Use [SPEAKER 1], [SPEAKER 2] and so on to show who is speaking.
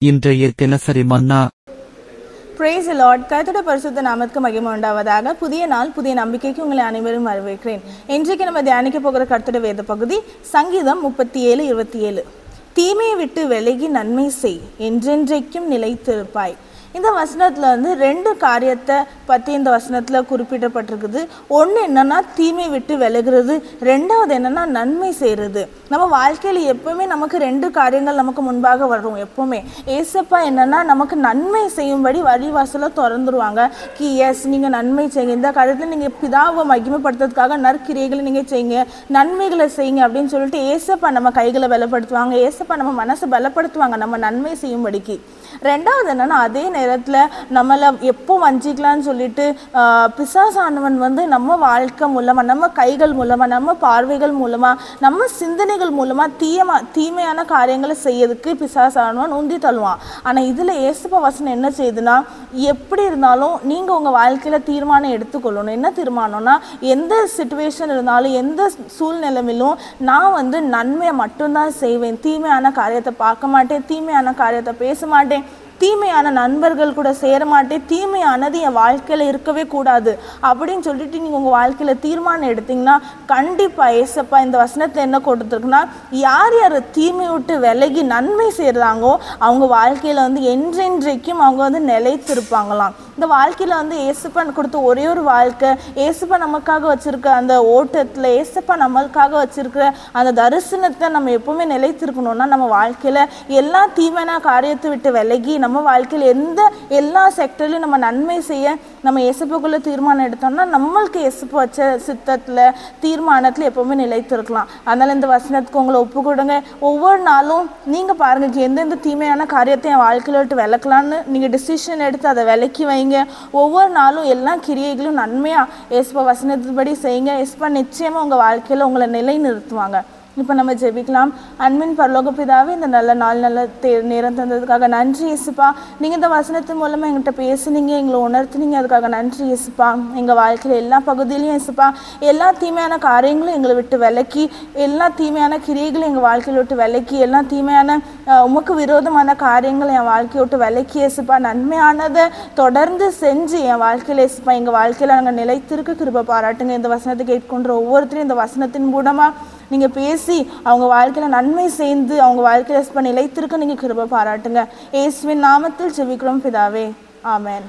[SPEAKER 1] இன்றைய தினசரி மன்னா.
[SPEAKER 2] Praise the Lord. கர்த்தருடைய பரிசுத்த நாமத்துக்கு மகிமை உண்டாவதாக. புதிய நாள், புதிய நம்பிக்கைக்கு உங்களை அனைவரும் வரவேற்கிறேன். இன்றைக்கு நம்ம தியானிக்க போகிற கர்த்தருடைய வேத பகுதி சங்கீதம் 37:27. தீமையை விட்டு விலகி நன்மை செய், என்றென்றைக்கும் நிலைத்திருப்பாய். இந்த வசனத்தில் வந்து ரெண்டு காரியத்தை பற்றி இந்த வசனத்தில் குறிப்பிடப்பட்டிருக்குது. ஒன்று என்னென்னா தீமை விட்டு விலகிறது, ரெண்டாவது என்னென்னா நன்மை செய்கிறது. நம்ம வாழ்க்கையில் எப்போவுமே நமக்கு ரெண்டு காரியங்கள் நமக்கு முன்பாக வரும். எப்போவுமே ஏசப்பா என்னென்னா நமக்கு நன்மை செய்யும்படி வழிவாசலை திறந்துருவாங்க. எஸ் நீங்கள் நன்மை செய்யுங்க, இந்த காரியத்தில் நீங்கள் பிதாவை மகிமைப்படுத்துறதுக்காக நற்கிரியைகளை நீங்கள் செய்யுங்க, நன்மைகளை செய்யுங்க அப்படின்னு சொல்லிட்டு ஏசப்பா நம்ம கைகளை பலப்படுத்துவாங்க, ஏசப்பா நம்ம மனசை பலப்படுத்துவாங்க நம்ம நன்மை செய்யும்படிக்கு. ரெண்டாவது என்னன்னா அதே நேரத்தில் நம்மளை எப்போ வஞ்சிக்கலான்னு சொல்லிட்டு பிசாசானவன் வந்து நம்ம வாழ்க்கை மூலமாக, நம்ம கைகள் மூலமாக, நம்ம பார்வைகள் மூலமாக, நம்ம சிந்தனைகள் மூலமாக தீமையான காரியங்களை செய்யறதுக்கு பிசாசானவன் உந்தி தள்ளுவான். ஆனால் இதில் ஏசப்பா வசனம் என்ன செய்யுதுன்னா, எப்படி இருந்தாலும் நீங்கள் உங்கள் வாழ்க்கையில் தீர்மானம் எடுத்துக்கொள்ளணும். என்ன தீர்மானம்னா, எந்த சிச்சுவேஷன் இருந்தாலும் எந்த சூழ்நிலையிலும் நான் வந்து நன்மையை மட்டும்தான் செய்வேன், தீமையான காரியத்தை பார்க்க மாட்டேன், தீமையான காரியத்தை பேச மாட்டேன், தீமையான நண்பர்கள் கூட சேர மாட்டேன், தீமையானது என் வாழ்க்கையில் இருக்கவே கூடாது அப்படின்னு சொல்லிட்டு நீங்கள் உங்கள் வாழ்க்கையில் தீர்மானம் எடுத்தீங்கன்னா கண்டிப்பாக ஏசப்பா இந்த வசனத்தில் என்ன கொடுத்துருக்குன்னா, யார் யார் தீமை விட்டு விலகி நன்மை செய்கிறாங்களோ அவங்க வாழ்க்கையில் வந்து என்றென்றைக்கும் அவங்க வந்து நிலைத்திருப்பாங்களாம். இந்த வாழ்க்கையில் வந்து ஏசப்பா கொடுத்த ஒரே ஒரு வாழ்க்கை, ஏசப்பா நமக்காக வச்சுருக்க அந்த ஓட்டத்தில், ஏசப்பா நம்மளுக்காக வச்சுருக்கிற அந்த தரிசனத்தை நம்ம எப்போவுமே நிலைத்திருக்கணும்னா நம்ம வாழ்க்கையில் எல்லா தீமையான காரியத்தை விட்டு விலகி நம்ம வாழ்க்கையில் எல்லா செக்டர்லையும் நம்ம நன்மை செய்ய நம்ம ஏசப்பாக்குள்ளே தீர்மானம் எடுத்தோம்னா நம்மளுக்கு ஏசப்பா வச்ச சித்தத்தில் தீர்மானத்தில் எப்போவுமே நிலைத்திருக்கலாம். அதனால் இந்த வசனத்துக்கு உங்களை ஒப்பு கொடுங்க. ஒவ்வொரு நாளும் நீங்கள் பாருங்கள், எந்தெந்த தீமையான காரியத்தை என் வாழ்க்கையில் விட்டு விளக்கலான்னு நீங்கள் டிசிஷன் எடுத்து அதை விலக்கி வைங்க. ஒவ்வொரு நாளும் எல்லா கிரியைகளும் நன்மையாக ஏசப்பா வசனத்தின்படி செய்யுங்க. ஏசப்பா நிச்சயமாக உங்கள் வாழ்க்கையில் உங்களை நிலை நிறுத்துவாங்க. இப்போ நம்ம ஜெபிக்கலாம். அன்பின் பரலோக பிதாவே, இந்த நல்ல நாள் நல்ல நேரம் தந்ததுக்காக நன்றி ஏசப்பா. நீங்கள் இந்த வசனத்தின் மூலமாக எங்கள்கிட்ட பேசுனீங்க, எங்களை உணர்த்துனீங்க, அதுக்காக நன்றி ஏசப்பா. எங்கள் வாழ்க்கையில் எல்லா பகுதியிலையும் ஏசப்பா எல்லா தீமையான காரியங்களும் எங்களை விட்டு விலக்கி, எல்லா தீமையான கிரியைகளும் எங்கள் வாழ்க்கையில் விட்டு விலக்கி, எல்லா தீமையான உமக்கு விரோதமான காரியங்களை என் வாழ்க்கையை விட்டு விலக்கி ஏசப்பா நன்மையானதை தொடர்ந்து செஞ்சு என் வாழ்க்கையில் ஏசப்பா எங்கள் வாழ்க்கையில் நாங்கள் நிலைத்திருக்க கிருபை பாராட்டுங்க. இந்த வசனத்தை கேட்கொண்ட ஒவ்வொருத்தரையும் இந்த வசனத்தின் மூலமாக நீங்கள் பேசி அவங்க வாழ்க்கையில் நன்மை செய்து அவங்க வாழ்க்கையில் நிலைத்திருக்க நீங்கள் கிருபை பாராட்டுங்க. இயேசுவின் நாமத்தில் ஜெபிக்கிறோம் பிதாவே, ஆமென்.